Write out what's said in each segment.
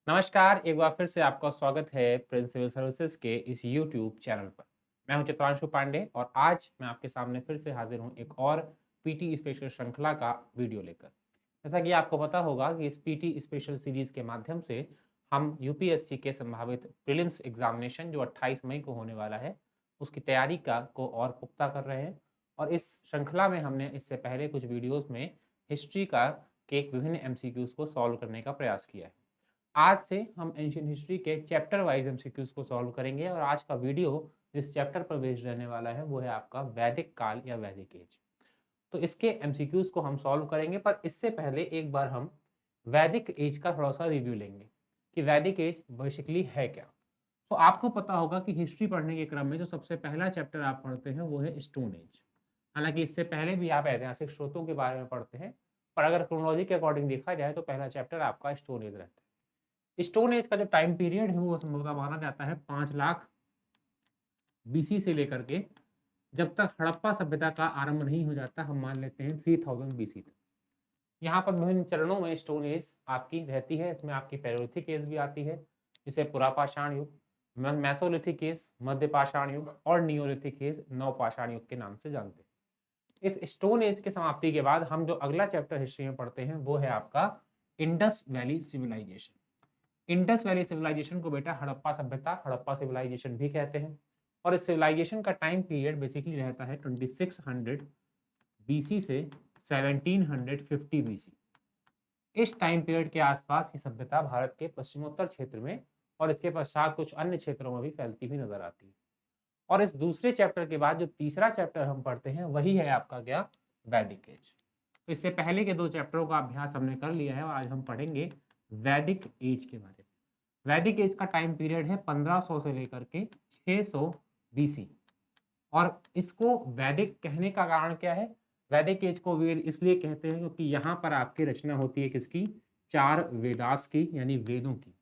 नमस्कार, एक बार फिर से आपका स्वागत है प्रिंस सिविल सर्विसेज के इस यूट्यूब चैनल पर। मैं हूं चित्रांशु पांडे और आज मैं आपके सामने फिर से हाजिर हूं एक और पीटी स्पेशल श्रृंखला का वीडियो लेकर। जैसा कि आपको पता होगा कि इस पीटी स्पेशल सीरीज के माध्यम से हम यूपीएससी के संभावित प्रीलिम्स एग्जामिनेशन जो 28 मई को होने वाला है, उसकी तैयारी का को और पुख्ता कर रहे हैं। और इस श्रृंखला में हमने इससे पहले कुछ वीडियोज़ में हिस्ट्री का के विभिन्न एमसीक्यूज़ को सॉल्व करने का प्रयास किया है। आज से हम एंशिएंट हिस्ट्री के चैप्टर वाइज एमसीक्यूज को सॉल्व करेंगे और आज का वीडियो जिस चैप्टर पर बेस्ड रहने वाला है वो है आपका वैदिक काल या वैदिक एज। तो इसके एमसीक्यूज को हम सॉल्व करेंगे, पर इससे पहले एक बार हम वैदिक एज का थोड़ा सा रिव्यू लेंगे कि वैदिक एज बेसिकली है क्या। तो आपको पता होगा कि हिस्ट्री पढ़ने के क्रम में जो सबसे पहला चैप्टर आप पढ़ते हैं वो है स्टोन एज। हालांकि इससे पहले भी आप ऐतिहासिक स्रोतों के बारे में पढ़ते हैं, पर अगर क्रोनोलॉजी के अकॉर्डिंग देखा जाए तो पहला चैप्टर आपका स्टोन एज रहता है। स्टोन एज का जो टाइम पीरियड है वो संभवतः माना जाता है 5 लाख बीसी से लेकर के जब तक हड़प्पा सभ्यता का आरंभ नहीं हो जाता, हम मान लेते हैं 3000 बीसी तक। यहाँ पर विभिन्न चरणों में स्टोन एज आपकी रहती है। इसमें आपकी पैरोलिथिक एज भी आती है, जिसे पुरापाषाण युग, मेसोलिथिक एज, मध्यपाषाण युग और नियोलिथिक एज, नवपाषाण युग के नाम से जानते हैं। इस स्टोन एज के समाप्ति के बाद हम जो अगला चैप्टर हिस्ट्री में पढ़ते हैं वो है आपका Indus valley civilization. Indus valley civilization को बेटा हड़प्पा सभ्यता, हड़प्पा सिविलाइजेशन भी कहते हैं। और इस सिविलाइजेशन का टाइम पीरियड बेसिकली रहता है 2600 बीसी से 1750 बीसी। इस टाइम पीरियड के आसपास की सभ्यता भारत के पश्चिमोत्तर क्षेत्र में और इसके पश्चात कुछ अन्य क्षेत्रों में भी फैलती हुई नजर आती है। और इस दूसरे चैप्टर के बाद जो तीसरा चैप्टर हम पढ़ते हैं वही है आपका क्या, वैदिक एज। तो इससे पहले के 2 चैप्टरों का अभ्यास हमने कर लिया है और आज हम पढ़ेंगे वैदिक एज के बारे में। वैदिक एज का टाइम पीरियड है 1500 से लेकर के 600 बीसी। और इसको वैदिक कहने का कारण क्या है? वैदिक एज को वेद इसलिए कहते हैं क्योंकि यहाँ पर आपकी रचना होती है किसकी? 4 वेदास की, यानी वेदों की।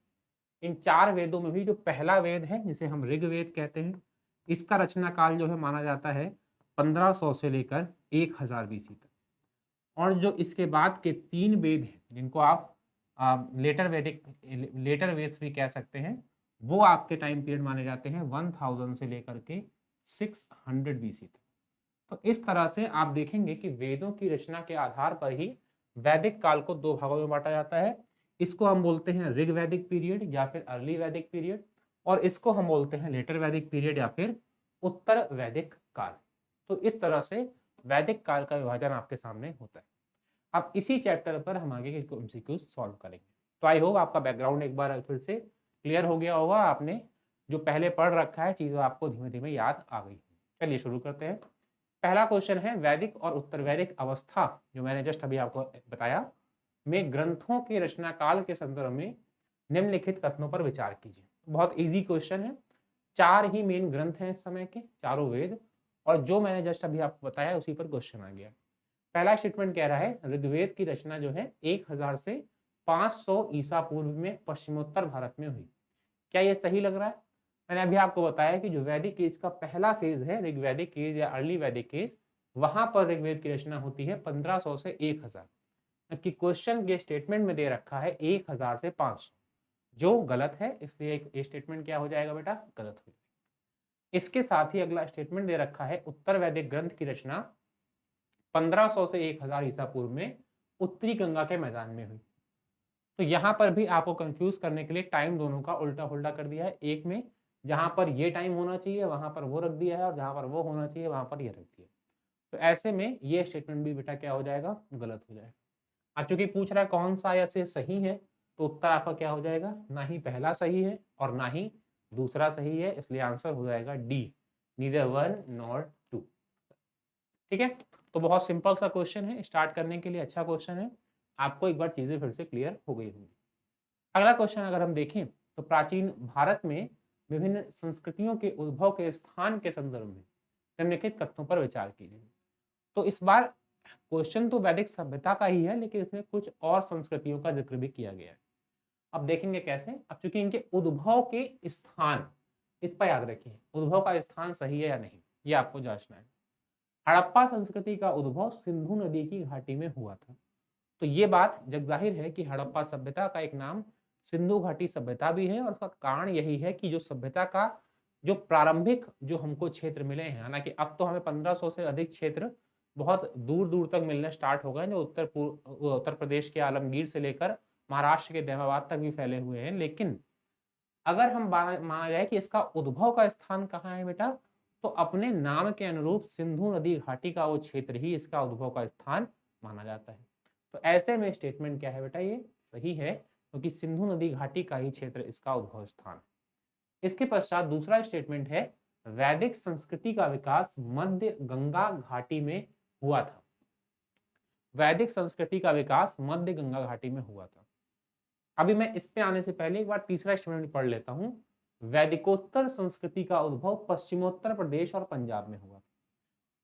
इन 4 वेदों में भी जो पहला वेद है जिसे हम ऋग्वेद कहते हैं, इसका रचना काल जो है माना जाता है 1500 से लेकर 1000 बीसी तक। और जो इसके बाद के 3 वेद हैं जिनको आप लेटर वेद्स भी कह सकते हैं, वो आपके टाइम पीरियड माने जाते हैं 1000 से लेकर के 600 बीसी तक। तो इस तरह से आप देखेंगे कि वेदों की रचना के आधार पर ही वैदिक काल को 2 भागों में बांटा जाता है। इसको हम बोलते हैं ऋग वैदिक पीरियड या फिर अर्ली वैदिक पीरियड, और इसको हम बोलते हैं लेटर वैदिक पीरियड या फिर उत्तर वैदिक काल। तो इस तरह से वैदिक काल का विभाजन आपके सामने होता है। अब इसी चैप्टर पर हम आगे के एमसीक्यूज सॉल्व करेंगे। तो आई होप आपका बैकग्राउंड एक बार फिर से क्लियर हो गया होगा। आपने जो पहले पढ़ रखा है चीज़ें आपको धीमे धीमे याद आ गई। चलिए शुरू करते हैं। पहला क्वेश्चन है, वैदिक और उत्तर वैदिक अवस्था जो मैंने जस्ट अभी आपको बताया में ग्रंथों के रचना काल के संदर्भ में निम्नलिखित कथनों पर विचार कीजिए। बहुत इजी क्वेश्चन है। 4 ही मेन ग्रंथ हैं इस समय के, चारों वेद, और जो मैंने जस्ट अभी आपको बताया उसी पर क्वेश्चन आ गया। पहला स्टेटमेंट कह रहा है ऋग्वेद की रचना जो है 1000 से 500 ईसा पूर्व में पश्चिमोत्तर भारत में हुई। क्या ये सही लग रहा है? मैंने अभी आपको बताया कि जो वैदिक एज का पहला फेज है ऋग्वैदिक एज या अर्ली वैदिक एज, वहां पर ऋग्वेद की रचना होती है 1500 से 1000। जबकि क्वेश्चन के स्टेटमेंट में दे रखा है 1000 से 500, जो गलत है। इसलिए एक स्टेटमेंट क्या हो जाएगा बेटा? गलत हो जाएगा। इसके साथ ही अगला स्टेटमेंट दे रखा है उत्तर वैदिक ग्रंथ की रचना 1500 से 1000 ईसा पूर्व में उत्तरी गंगा के मैदान में हुई। तो यहाँ पर भी आपको कंफ्यूज करने के लिए टाइम दोनों का उल्टा पुल्टा कर दिया है। एक में जहाँ पर ये टाइम होना चाहिए वहां पर वो रख दिया है, और जहाँ पर वो होना चाहिए वहां पर ये रख दिया है। तो ऐसे में ये स्टेटमेंट भी बेटा क्या हो जाएगा? गलत हो जाएगा। अब चूंकि पूछ रहा है कौन सा या से सही है, तो उत्तर आपका क्या हो जाएगा? ना ही पहला सही है और ना ही दूसरा सही है, इसलिए आंसर हो जाएगा डी, नीदर 1 नॉर 2। ठीक है, तो बहुत सिंपल सा क्वेश्चन है, स्टार्ट करने के लिए अच्छा क्वेश्चन है। आपको एक बार चीजें फिर से क्लियर हो गई होंगी। अगला क्वेश्चन अगर हम देखें तो प्राचीन भारत में विभिन्न संस्कृतियों के उद्भव के स्थान के संदर्भ में निम्नलिखित कथनों पर विचार कीजिए। तो इस बार क्वेश्चन तो वैदिक सभ्यता का ही है, लेकिन इसमें कुछ और संस्कृतियों का जिक्र भी किया गया है। अब देखेंगे कैसे। अब चूंकि इनके उद्भव के स्थान, इस पर याद रखिए उद्भव का स्थान सही है या नहीं, ये आपको जांचना है। हड़प्पा संस्कृति का उद्भव सिंधु नदी की घाटी में हुआ था। तो ये बात जग जाहिर है कि हड़प्पा सभ्यता का एक नाम सिंधु घाटी सभ्यता भी है और उसका कारण यही है कि जो सभ्यता का जो प्रारंभिक जो हमको क्षेत्र मिले हैं, हालांकि अब तो हमें 1500 से अधिक क्षेत्र बहुत दूर दूर तक मिलने स्टार्ट हो गए, जो उत्तर प्रदेश के आलमगीर से लेकर महाराष्ट्र के देमाबाद तक भी फैले हुए हैं। लेकिन अगर हम माना जाए कि इसका उद्भव का स्थान कहाँ है बेटा, तो अपने नाम के अनुरूप सिंधु नदी घाटी का वो क्षेत्र ही इसका उद्भव का स्थान माना जाता है। तो ऐसे में स्टेटमेंट क्या है बेटा, ये सही है, क्योंकि सिंधु नदी घाटी का ही क्षेत्र इसका उद्भव स्थान। इसके पश्चात दूसरा स्टेटमेंट है, वैदिक संस्कृति का विकास मध्य गंगा घाटी में हुआ था। वैदिक संस्कृति का विकास मध्य गंगा घाटी में हुआ था। अभी मैं इस पे आने से पहले एक बार तीसरा स्टेटमेंट पढ़ लेता हूं। वैदिकोत्तर संस्कृति का उद्भव पश्चिमोत्तर प्रदेश और पंजाब में हुआ।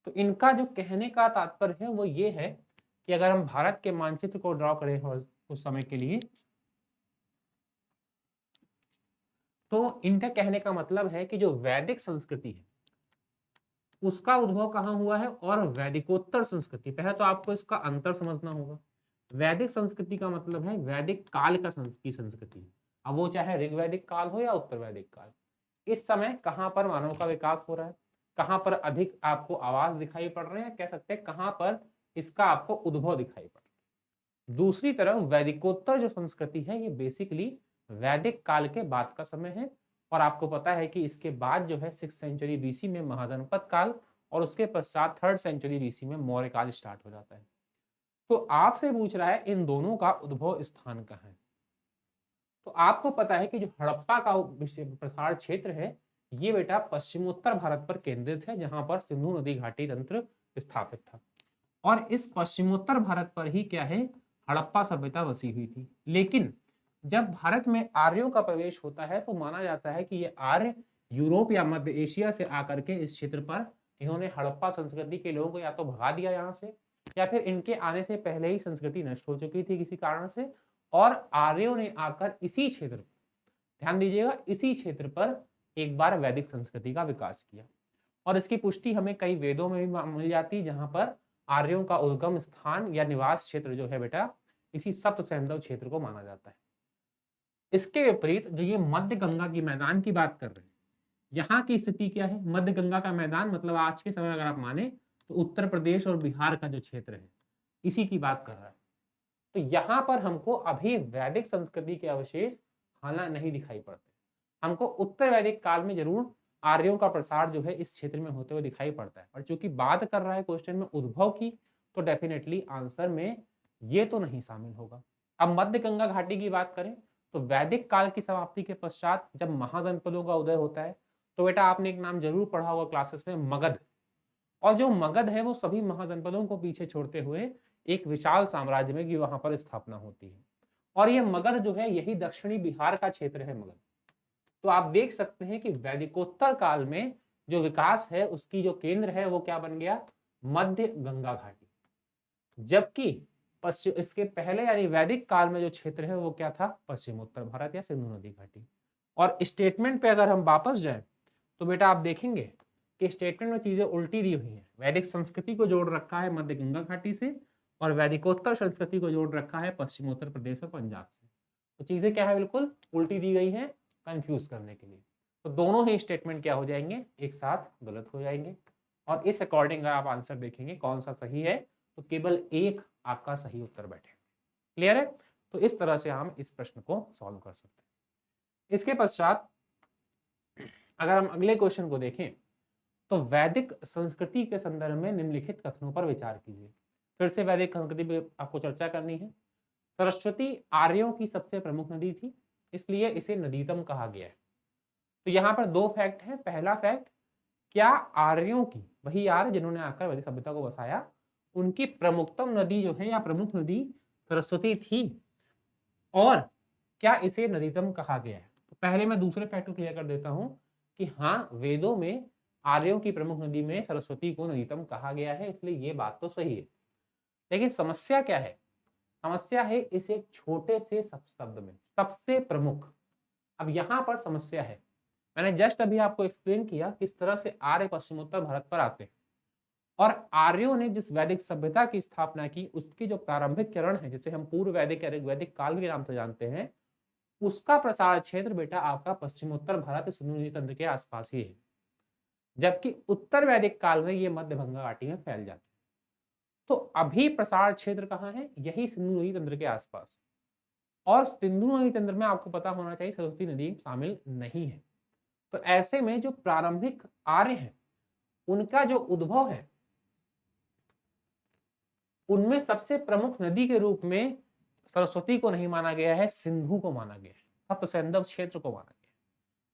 तो इनका जो कहने का तात्पर्य है वो ये है कि अगर हम भारत के मानचित्र को ड्रॉ करें उस समय के लिए, तो इनका कहने का मतलब है कि जो वैदिक संस्कृति है उसका उद्भव कहाँ हुआ है, और वैदिकोत्तर संस्कृति, पहले तो आपको इसका अंतर समझना होगा। वैदिक संस्कृति का मतलब है वैदिक काल की संस्कृति। अब वो चाहे ऋग्वैदिक काल हो या उत्तर वैदिक काल, इस समय कहाँ पर मानव का विकास हो रहा है, कहाँ पर अधिक आपको आवाज दिखाई पड़ रहे हैं, कह सकते हैं कहाँ पर इसका आपको उद्भव दिखाई पड़ रहा है। दूसरी तरफ वैदिकोत्तर जो संस्कृति है ये बेसिकली वैदिक काल के बाद का समय है, और आपको पता है कि इसके बाद जो है 6th सेंचुरी बीसी में महाजनपद काल, और उसके पश्चात 3rd सेंचुरी बीसी में मौर्य काल स्टार्ट हो जाता है। तो आपसे पूछ रहा है इन दोनों का उद्भव स्थान कहाँ है। तो आपको पता है कि जो हड़प्पा का प्रसार क्षेत्र है ये बेटा पश्चिमोत्तर भारत पर केंद्रित है, जहां पर सिंधु नदी घाटी तंत्र स्थापित था, और इस पश्चिमोत्तर भारत पर ही क्या है, हड़प्पा सभ्यता बसी हुई थी। लेकिन जब भारत में आर्यों का प्रवेश होता है तो माना जाता है कि ये आर्य यूरोप या मध्य एशिया से आकर के इस क्षेत्र पर इन्होंने हड़प्पा संस्कृति के लोगों को या तो भगा दिया यहाँ से, या फिर इनके आने से पहले ही संस्कृति नष्ट हो चुकी थी किसी कारण से, और आर्यों ने आकर इसी क्षेत्र, ध्यान दीजिएगा, इसी क्षेत्र पर एक बार वैदिक संस्कृति का विकास किया। और इसकी पुष्टि हमें कई वेदों में भी मिल जाती है, जहां पर आर्यों का उद्गम स्थान या निवास क्षेत्र जो है बेटा इसी सप्त सैंधव क्षेत्र को माना जाता है। इसके विपरीत जो ये मध्य गंगा की मैदान की बात कर रहे हैं, यहाँ की स्थिति क्या है, मध्य गंगा का मैदान मतलब आज के समय अगर आप माने तो उत्तर प्रदेश और बिहार का जो क्षेत्र है इसी की बात कर रहा है। तो यहाँ पर हमको अभी वैदिक संस्कृति के अवशेष हालांकि नहीं दिखाई पड़ते, हमको उत्तर वैदिक काल में जरूर आर्यों का प्रसार जो है इस क्षेत्र में होते हुए दिखाई पड़ता है। और चूंकि बात कर रहा है क्वेश्चन में उद्भव की, तो डेफिनेटली आंसर में ये तो नहीं शामिल होगा। अब मध्य गंगा घाटी की बात करें तो वैदिक काल की समाप्ति के पश्चात जब महाजनपदों का उदय होता है, तो बेटा आपने एक नाम जरूर पढ़ा होगा क्लासेस में, मगध। और जो मगध है वो सभी महाजनपदों को पीछे छोड़ते हुए एक विशाल साम्राज्य में की वहां पर स्थापना होती है। और ये मगध जो है यही दक्षिणी बिहार का क्षेत्र है मगध। तो आप देख सकते हैं कि वैदिकोत्तर काल में जो विकास है उसकी जो केंद्र है वो क्या बन गया, मध्य गंगा घाटी। जबकि इसके पहले यानी वैदिक काल में जो क्षेत्र है वो क्या था, पश्चिमोत्तर भारत या सिंधु नदी घाटी। और स्टेटमेंट पे अगर हम वापस जाएं तो बेटा आप देखेंगे कि स्टेटमेंट में चीजें उल्टी दी हुई हैं। वैदिक संस्कृति को जोड़ रखा है मध्य गंगा घाटी से, और वैदिकोत्तर संस्कृति को जोड़ रखा है पश्चिमोत्तर प्रदेश और पंजाब से। तो चीजें क्या है, बिल्कुल उल्टी दी गई हैं कंफ्यूज करने के लिए। तो दोनों ही स्टेटमेंट क्या हो जाएंगे, एक साथ गलत हो जाएंगे। और इस अकॉर्डिंग अगर आप आंसर देखेंगे कौन सा सही है, तो केवल एक आपका सही उत्तर बैठे। क्लियर है? तो इस तरह से हम इस प्रश्न को सॉल्व कर सकते हैं। इसके पश्चात अगर हम अगले क्वेश्चन को देखें तो वैदिक संस्कृति के संदर्भ में निम्नलिखित कथनों पर विचार कीजिए। फिर से वैदिक संस्कृति पे आपको चर्चा करनी है। सरस्वती आर्यों की सबसे प्रमुख नदी थी, इसलिए इसे नदीतम कहा गया है। तो यहाँ पर दो फैक्ट है। पहला फैक्ट, क्या आर्यों की, वही आर्य जिन्होंने आकर वैदिक सभ्यता को बसाया, उनकी प्रमुखतम नदी जो है या प्रमुख नदी सरस्वती थी, और क्या इसे नदीतम कहा गया है। तो पहले मैं दूसरे फैक्ट को क्लियर कर देता हूं कि हाँ, वेदों में आर्यों की प्रमुख नदी में सरस्वती को नदीतम कहा गया है, इसलिए ये बात तो सही है। लेकिन समस्या क्या है, समस्या है इस एक छोटे से शब्द में, सबसे प्रमुख। अब यहां पर समस्या है, मैंने जस्ट अभी आपको एक्सप्लेन किया किस तरह से आर्य पश्चिमोत्तर भारत पर आते हैं, और आर्यों ने जिस वैदिक सभ्यता की स्थापना की उसकी जो प्रारंभिक चरण है, जिसे हम पूर्व वैदिक या वैदिक काल के नाम से जानते हैं, उसका प्रसार क्षेत्र बेटा आपका पश्चिमोत्तर भारत सिंधु नदी तंत्र के आसपास ही है, जबकि उत्तर वैदिक काल में ये मध्य गंगा घाटी में फैल जाते हैं। तो अभी प्रसार क्षेत्र कहाँ है? यही सिंधु नदी तंत्र के आसपास। और सिंधु नदी तंत्र में आपको पता होना चाहिए सरस्वती नदी शामिल नहीं है। तो ऐसे में जो प्रारंभिक आर्य है उनका जो उद्भव है उनमें सबसे प्रमुख नदी के रूप में सरस्वती को नहीं माना गया है, सिंधु को माना गया है, सप्तसैंधव क्षेत्र को माना गया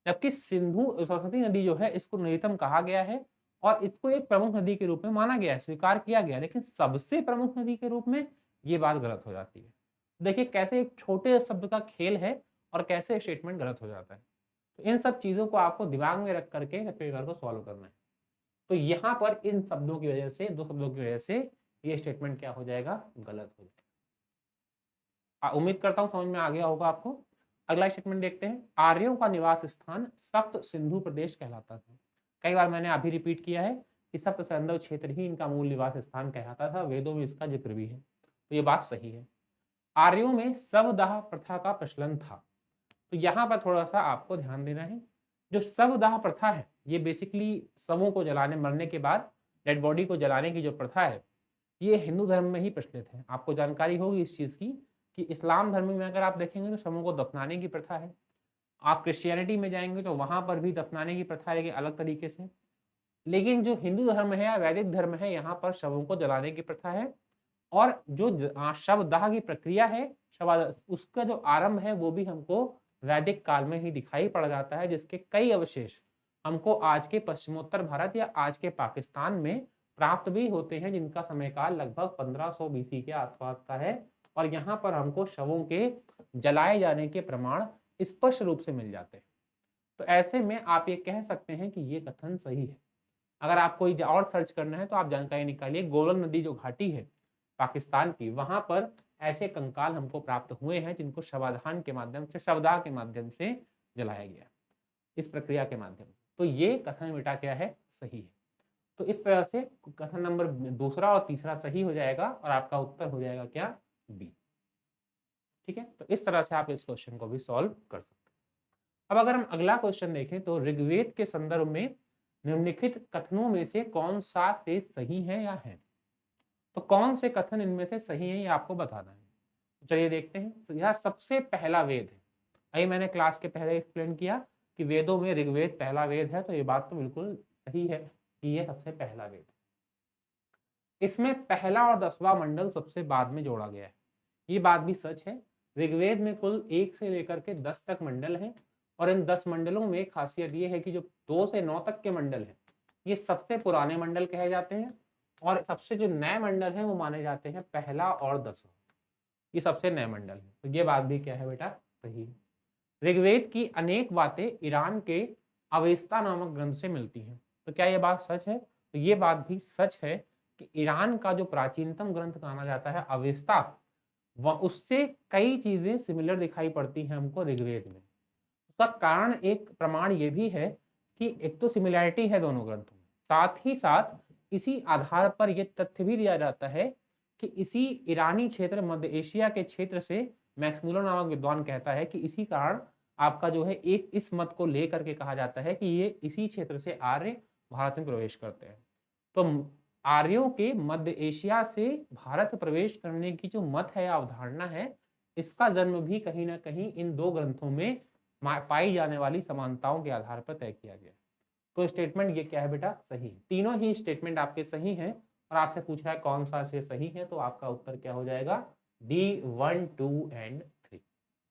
है। जबकि सिंधु सरस्वती नदी जो है इसको नदीतम कहा गया है और इसको एक प्रमुख नदी के रूप में माना गया है, स्वीकार किया गया है, लेकिन सबसे प्रमुख नदी के रूप में ये बात गलत हो जाती है। देखिए कैसे एक छोटे शब्द का खेल है और कैसे स्टेटमेंट गलत हो जाता है। तो इन सब चीजों को आपको दिमाग में रख करके पेपर को सॉल्व करना है। तो यहाँ पर इन शब्दों की वजह से, दो शब्दों की वजह से ये स्टेटमेंट क्या हो जाएगा? गलत हो जाएगा। उम्मीद करता हूं समझ में आ गया होगा आपको। अगला स्टेटमेंट देखते हैं। आर्यों का निवास स्थान सप्त सिंधु प्रदेश कहलाता था। कई बार मैंने अभी रिपीट किया है कि सप्त सैंधव क्षेत्र ही इनका मूल निवास स्थान कहलाता था, वेदों में इसका जिक्र भी है, तो ये बात सही है। आर्यों में शवदाह प्रथा का प्रचलन था। तो यहाँ पर थोड़ा सा आपको ध्यान देना है। जो शवदाह प्रथा है ये बेसिकली शवों को जलाने, मरने के बाद डेड बॉडी को जलाने की जो प्रथा है ये हिंदू धर्म में ही प्रचलित है। आपको जानकारी होगी इस चीज़ की कि इस्लाम धर्म में अगर आप देखेंगे तो शवों को दफनाने की प्रथा है। आप क्रिश्चियनिटी में जाएंगे तो वहां पर भी दफनाने की प्रथा है, लेकिन अलग तरीके से। लेकिन जो हिंदू धर्म है या वैदिक धर्म है यहाँ पर शवों को जलाने की प्रथा है। और जो शवदाह की प्रक्रिया है, उसका जो आरंभ है वो भी हमको वैदिक काल में ही दिखाई पड़ जाता है, जिसके कई अवशेष हमको आज के पश्चिमोत्तर भारत या आज के पाकिस्तान में प्राप्त भी होते हैं, जिनका समय काल लगभग 1500 बीसी के आसपास का है। और यहाँ पर हमको शवों के जलाए जाने के प्रमाण स्पष्ट रूप से मिल जाते हैं। तो ऐसे में आप ये कह सकते हैं कि ये कथन सही है। अगर आप कोई और सर्च करना है तो आप जानकारी निकालिए। गोलन नदी जो घाटी है पाकिस्तान की, वहां पर ऐसे कंकाल हमको प्राप्त हुए हैं जिनको शवाधान के माध्यम से, शवदाह के माध्यम से जलाया गया, इस प्रक्रिया के माध्यम। तो ये कथन बेटा क्या है? सही है। तो इस तरह से कथन नंबर दूसरा और तीसरा सही हो जाएगा और आपका उत्तर हो जाएगा क्या? बी। ठीक है, तो इस तरह से आप इस क्वेश्चन को भी सॉल्व कर सकते हैं। अब अगर हम अगला क्वेश्चन देखें तो ऋग्वेद के संदर्भ में निम्नलिखित कथनों में से कौन सा से सही है या है? तो कौन से कथन इनमें से सही है ये आपको बताना है। तो चलिए देखते हैं। तो यह सबसे पहला वेद है। अभी मैंने क्लास के पहले एक्सप्लेन किया कि वेदों में ऋग्वेद पहला वेद है, तो ये बात तो बिल्कुल सही है कि ये सबसे पहला वेद है। इसमें पहला और 10वां मंडल सबसे बाद में जोड़ा गया है, ये बात भी सच है। ऋग्वेद में कुल 1 से लेकर के 10 तक मंडल हैं और इन 10 मंडलों में खासियत ये है कि जो 2 से 9 तक के मंडल हैं ये सबसे पुराने मंडल कहे जाते हैं और सबसे जो नए मंडल हैं वो माने जाते हैं पहला और 10वां, ये सबसे नए मंडल है। तो ये बात भी क्या है बेटा? सही है। ऋग्वेद की अनेक बातें ईरान के अवेस्ता नामक ग्रंथ से मिलती हैं। तो क्या ये बात सच है? तो ये बात भी सच है कि ईरान का जो प्राचीनतम ग्रंथ माना जाता है अवेस्ता, वह उससे कई चीजें सिमिलर दिखाई पड़ती हैं हमको ऋग्वेद में। उसका कारण, एक प्रमाण ये भी है कि एक तो सिमिलैरिटी है दोनों ग्रंथों में, साथ ही साथ इसी आधार पर यह तथ्य भी दिया जाता है कि इसी ईरानी क्षेत्र, मध्य एशिया के क्षेत्र से मैक्समुलर नामक विद्वान कहता है कि इसी कारण आपका जो है एक इस मत को लेकर के कहा जाता है कि ये इसी क्षेत्र से आर्य भारत में प्रवेश करते हैं। तो आर्यों के मध्य एशिया से भारत प्रवेश करने की जो मत है, अवधारणा है, इसका जन्म भी कहीं ना कहीं इन दो ग्रंथों में पाई जाने वाली समानताओं के आधार पर तय किया गया। तो स्टेटमेंट ये क्या है बेटा? सही। तीनों ही स्टेटमेंट आपके सही हैं और आपसे पूछ रहा है कौन सा से सही है, तो आपका उत्तर क्या हो जाएगा? D 1, 2 and 3।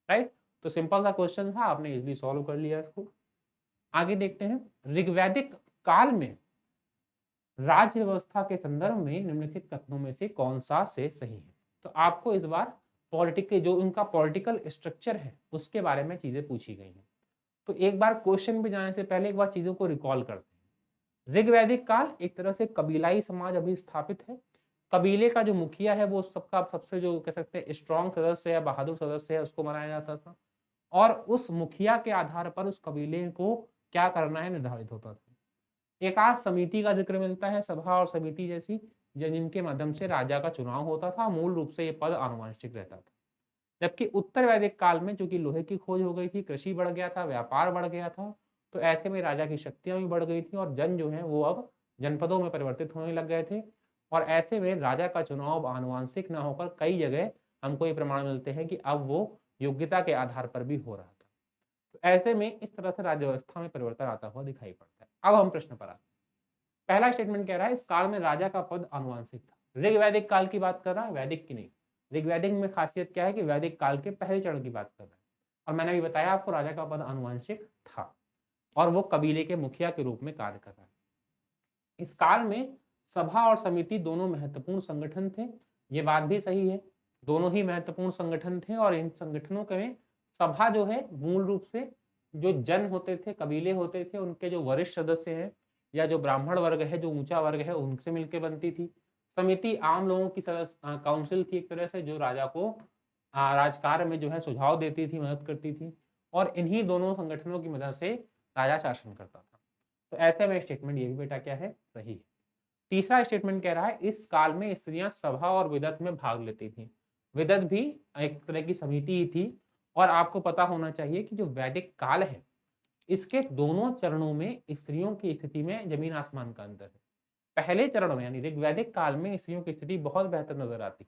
राइट। तो सिंपल सा क्वेश्चन था, आपने इजीली सॉल्व कर लिया इसको। आगे देखते हैं। ऋग्वैदिक काल में राज्य व्यवस्था के संदर्भ में निम्नलिखित कथनों में से कौन सा से सही है? तो आपको इस बार पॉलिटिकल, जो उनका पॉलिटिकल स्ट्रक्चर है उसके बारे में चीजें पूछी गई हैं। तो एक बार क्वेश्चन पे जाने से पहले एक बार चीजों को रिकॉल करते हैं। ऋग्वैदिक काल एक तरह से कबीलाई समाज अभी स्थापित है। कबीले का जो मुखिया है वो सबका सबसे, जो कह सकते हैं, स्ट्रॉन्ग सदस्य या बहादुर सदस्य है, उसको बनाया जाता था और उस मुखिया के आधार पर उस कबीले को क्या करना है निर्धारित होता था। एक आध समिति का जिक्र मिलता है, सभा और समिति जैसी, जिनके माध्यम से राजा का चुनाव होता था। मूल रूप से ये पद आनुवंशिक रहता था। जबकि उत्तर वैदिक काल में चूंकि लोहे की खोज हो गई थी, कृषि बढ़ गया था, व्यापार बढ़ गया था, तो ऐसे में राजा की शक्तियां भी बढ़ गई थी और जन जो है वो अब जनपदों में परिवर्तित होने लग गए थे। और ऐसे में राजा का चुनाव आनुवंशिक न होकर कई जगह हमको ये प्रमाण मिलते हैं कि अब वो योग्यता के आधार पर भी हो रहा था। तो ऐसे में इस तरह से राज्य व्यवस्था में परिवर्तन आता हुआ दिखाई पड़ता है। अब हम प्रश्न पर आते हैं। पहला स्टेटमेंट कह रहा है इस काल में राजा का पद आनुवंशिक था। ऋग्वैदिक काल की बात कर रहा है, वैदिक की नहीं। ऋग्वैदिक में खासियत क्या है कि वैदिक काल के पहले चरण की बात कर रहा है। और मैंने अभी बताया आपको राजा का पद आनुवंशिक था और वो कबीले के मुखिया के रूप में कार्य कर रहा है। इस काल में सभा और समिति दोनों महत्वपूर्ण संगठन थे। ये बात भी सही है, दोनों ही महत्वपूर्ण संगठन थे। और इन संगठनों में सभा जो है मूल रूप से जो जन होते थे, कबीले होते थे, उनके जो वरिष्ठ सदस्य हैं या जो ब्राह्मण वर्ग है, जो ऊंचा वर्ग है, उनसे मिलकर बनती थी। समिति आम लोगों की सदस्य काउंसिल थी एक तरह से, जो राजा को राजकार्य में जो है सुझाव देती थी, मदद करती थी। और इन्हीं दोनों संगठनों की मदद से राजा शासन करता था। तो ऐसे में स्टेटमेंट ये भी बेटा क्या है, सही है। तीसरा स्टेटमेंट कह रहा है इस काल में स्त्रियां सभा और विदत में भाग लेती थी। विदत भी एक तरह की समिति ही थी। और आपको पता होना चाहिए कि जो वैदिक काल है, इसके दोनों चरणों में स्त्रियों की स्थिति में जमीन आसमान का अंतर है। पहले चरण में यानी ऋग्वैदिक काल में स्त्रियों की स्थिति बहुत बेहतर नजर आती।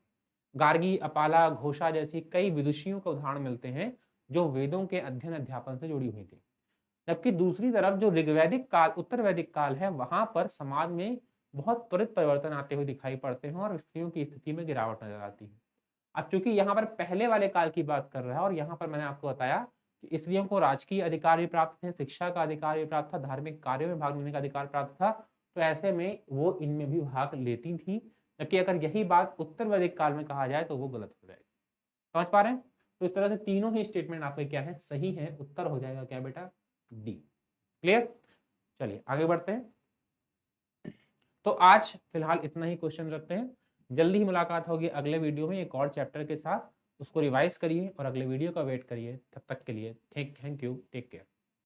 गार्गी, अपाला, घोषा जैसी कई विदुषियों का उदाहरण मिलते हैं जो वेदों के अध्ययन अध्यापन से जुड़ी हुई थी। जबकि दूसरी तरफ जो ऋग्वैदिक काल, उत्तर वैदिक काल है, वहां पर समाज में बहुत त्वरित परिवर्तन आते हुए दिखाई पड़ते हैं और स्त्रियों की स्थिति में गिरावट नजर आती है। अब चूंकि यहाँ पर पहले वाले काल की बात कर रहा है और यहाँ पर मैंने आपको बताया कि स्त्रियों को राजकीय अधिकार भी प्राप्त थे, शिक्षा का अधिकार भी प्राप्त था, धार्मिक कार्यों में भाग लेने का अधिकार प्राप्त था। तो ऐसे में वो इनमें भी भाग लेती थी। जबकि अगर यही बात उत्तर वैदिक काल में कहा जाए तो वो गलत हो जाएगी। समझ पा रहे हैं? तो इस तरह से तीनों ही स्टेटमेंट आपके क्या है, सही है। उत्तर हो जाएगा क्या बेटा, डी। क्लियर? चलिए आगे बढ़ते हैं। तो आज फिलहाल इतना ही क्वेश्चन रखते हैं। जल्दी ही मुलाकात होगी अगले वीडियो में एक और चैप्टर के साथ। उसको रिवाइज करिए और अगले वीडियो का वेट करिए। तब तक के लिए थैंक यू, टेक केयर।